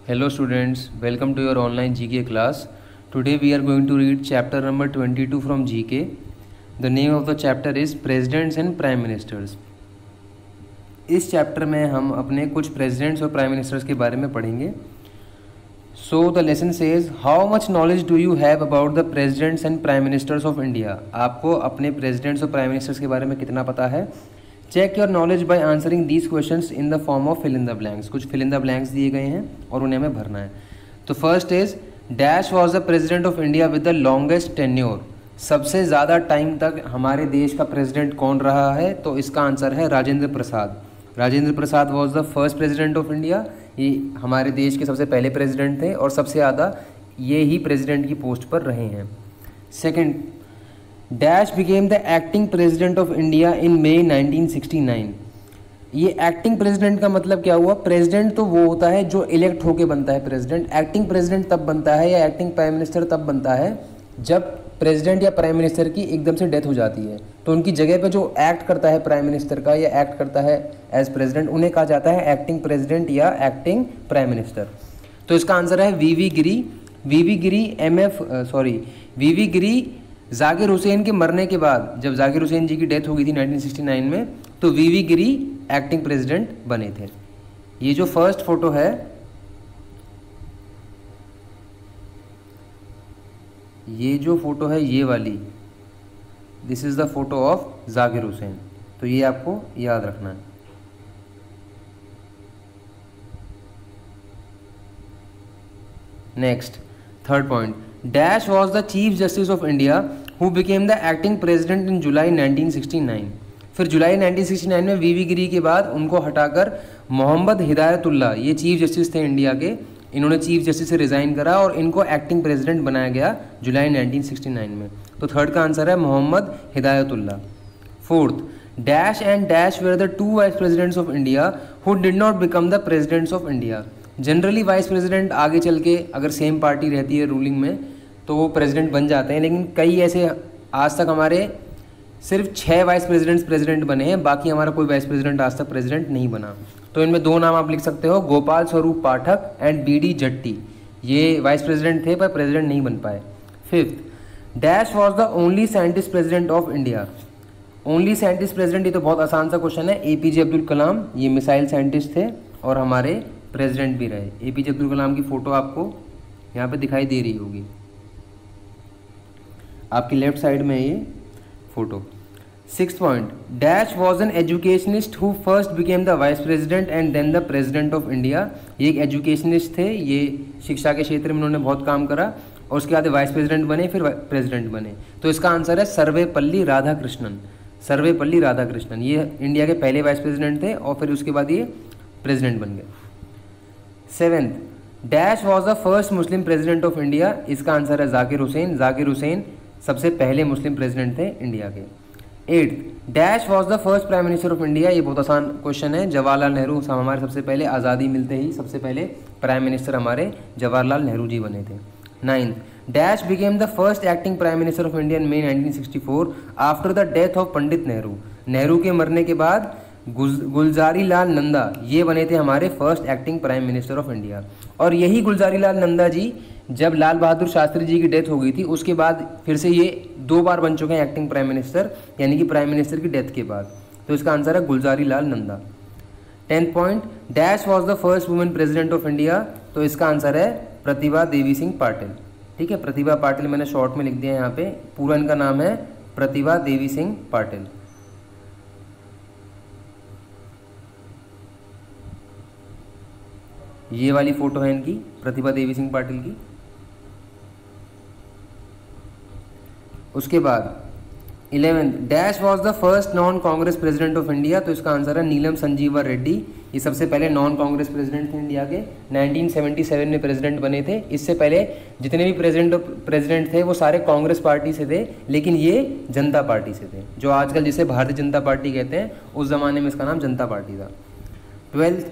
Hello students, welcome to your online GK class. Today we are going to read chapter number 22 from GK. The name of the chapter is Presidents and Prime Ministers. इस chapter में हम अपने कुछ presidents और prime ministers के बारे में पढ़ेंगे. So the lesson says how much knowledge do you have about the presidents and prime ministers of India. आपको अपने प्रेसिडेंट्स और प्राइम मिनिस्टर्स के बारे में कितना पता है. Check your knowledge by answering these questions in the form of fill in the blanks. कुछ फिल इन द ब्लैंक्स दिए गए हैं और उन्हें हमें भरना है. तो first is dash was the president of India with the longest tenure. सबसे ज़्यादा टाइम तक हमारे देश का प्रेसिडेंट कौन रहा है. तो इसका आंसर है Rajendra Prasad. Rajendra Prasad was the first president of India. ये हमारे देश के सबसे पहले प्रेसिडेंट थे और सबसे ज़्यादा ये ही प्रेसिडेंट की पोस्ट पर रहे हैं. Second, dash became the acting president of India in May 1969. ये एक्टिंग प्रेसिडेंट का मतलब क्या हुआ. प्रेसिडेंट तो वो होता है जो इलेक्ट होके बनता है प्रेसिडेंट. एक्टिंग प्रेसिडेंट तब बनता है या एक्टिंग प्राइम मिनिस्टर तब बनता है जब प्रेसिडेंट या प्राइम मिनिस्टर की एकदम से डेथ हो जाती है. तो उनकी जगह पे जो एक्ट करता है प्राइम मिनिस्टर का या एक्ट करता है एज प्रेसिडेंट, उन्हें कहा जाता है एक्टिंग प्रेसिडेंट या एक्टिंग प्राइम मिनिस्टर. तो इसका आंसर है वीवी गिरी. जाकिर हुसैन के मरने के बाद, जब जाकिर हुसैन जी की डेथ हो गई थी 1969 में, तो वीवी गिरी एक्टिंग प्रेसिडेंट बने थे. ये जो फर्स्ट फोटो है ये वाली, this is the photo of Zakir Hussain. तो ये आपको याद रखना है. Next, third point, dash was the chief justice of India who became the acting president in July 1969. फिर जुलाई 1969 में वीवी गिरी के बाद उनको हटाकर मोहम्मद हिदायतुल्लाह, ये चीफ जस्टिस थे इंडिया के, इन्होंने चीफ जस्टिस से रिज़ाइन करा और इनको एक्टिंग प्रेसिडेंट बनाया गया जुलाई 1969 में. तो थर्ड का आंसर है Mohammad Hidayatullah. Fourth, dash and dash were the two vice presidents of India who did not become the presidents of India. Generally vice president आगे चल के अगर सेम पार्टी रहती है रूलिंग में तो वो प्रेसिडेंट बन जाते हैं, लेकिन कई ऐसे आज तक हमारे सिर्फ 6 वाइस प्रेसिडेंट्स प्रेसिडेंट बने हैं, बाकी हमारा कोई वाइस प्रेसिडेंट आज तक प्रेसिडेंट नहीं बना. तो इनमें दो नाम आप लिख सकते हो, गोपाल स्वरूप पाठक एंड बीडी जट्टी. ये वाइस प्रेसिडेंट थे पर प्रेसिडेंट नहीं बन पाए. Fifth, dash was the only scientist president of India. Only scientist president, ये तो बहुत आसान सा क्वेश्चन है. एपीजे अब्दुल कलाम, ये मिसाइल साइंटिस्ट थे और हमारे प्रेसिडेंट भी रहे. एपीजे अब्दुल कलाम की फ़ोटो आपको यहाँ पे दिखाई दे रही होगी, आपकी लेफ्ट साइड में ये photo. Sixth point, dash was an educationist who first became the vice president and then the president of India. ये एक एजुकेशनिस्ट थे, ये शिक्षा के क्षेत्र में उन्होंने बहुत काम करा और उसके बाद वाइस प्रेसिडेंट बने, फिर प्रेसिडेंट बने. तो इसका आंसर है सर्वेपल्ली राधाकृष्णन. सर्वेपल्ली राधाकृष्णन ये इंडिया के पहले वाइस प्रेसिडेंट थे और फिर उसके बाद ये प्रेसिडेंट बन गए. Seventh, dash was the first Muslim president of India. इसका आंसर है जाकिर हुसैन. जाकिर हुसैन सबसे पहले मुस्लिम प्रेसिडेंट थे इंडिया के. Eighth, dash was the first prime minister of India. ये बहुत आसान क्वेश्चन है. जवाहरलाल नेहरू हमारे सबसे पहले, आज़ादी मिलते ही सबसे पहले प्राइम मिनिस्टर हमारे जवाहरलाल नेहरू जी बने थे. Ninth, dash became the first acting prime minister of India in May 1964 after the death of Pandit Nehru. Nehru के मरने के बाद गुलजारी लाल नंदा ये बने थे हमारे first acting prime minister of India. और यही गुलजारी लाल नंदा जी जब लाल बहादुर शास्त्री जी की डेथ हो गई थी उसके बाद फिर से ये 2 बार बन चुके हैं एक्टिंग प्राइम मिनिस्टर, यानी कि प्राइम मिनिस्टर की डेथ के बाद. तो इसका आंसर है Gulzari Lal Nanda. 10th point, dash was the first women president of India. तो इसका आंसर है प्रतिभा देवी सिंह पाटिल. ठीक है, प्रतिभा पाटिल मैंने शॉर्ट में लिख दिया है यहाँ पे, पूरा इनका नाम है प्रतिभा देवी सिंह पाटिल. ये वाली फोटो है इनकी, प्रतिभा देवी सिंह पाटिल की. उसके बाद 11th, dash was the first non Congress president of India. तो इसका आंसर है नीलम संजीवा रेड्डी. ये सबसे पहले नॉन कांग्रेस प्रेसिडेंट थे इंडिया के. 1977 में प्रेसिडेंट बने थे. इससे पहले जितने भी प्रेसिडेंट थे वो सारे कांग्रेस पार्टी से थे, लेकिन ये जनता पार्टी से थे, जो आजकल जिसे भारतीय जनता पार्टी कहते हैं. उस जमाने में इसका नाम जनता पार्टी था. 12th,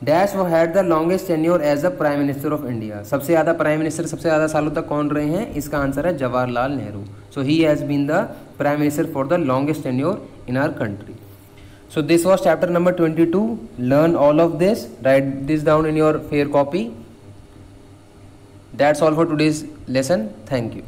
डैश वो had the longest tenure as a prime minister of India. सबसे ज़्यादा प्राइम मिनिस्टर सबसे ज़्यादा सालों तक कौन रहे हैं. इसका आंसर है Jawaharlal Nehru. So he has been the prime minister for the longest tenure in our country. So this was chapter number 22. Learn all of this. Write this down in your fair copy. That's all for today's lesson. Thank you.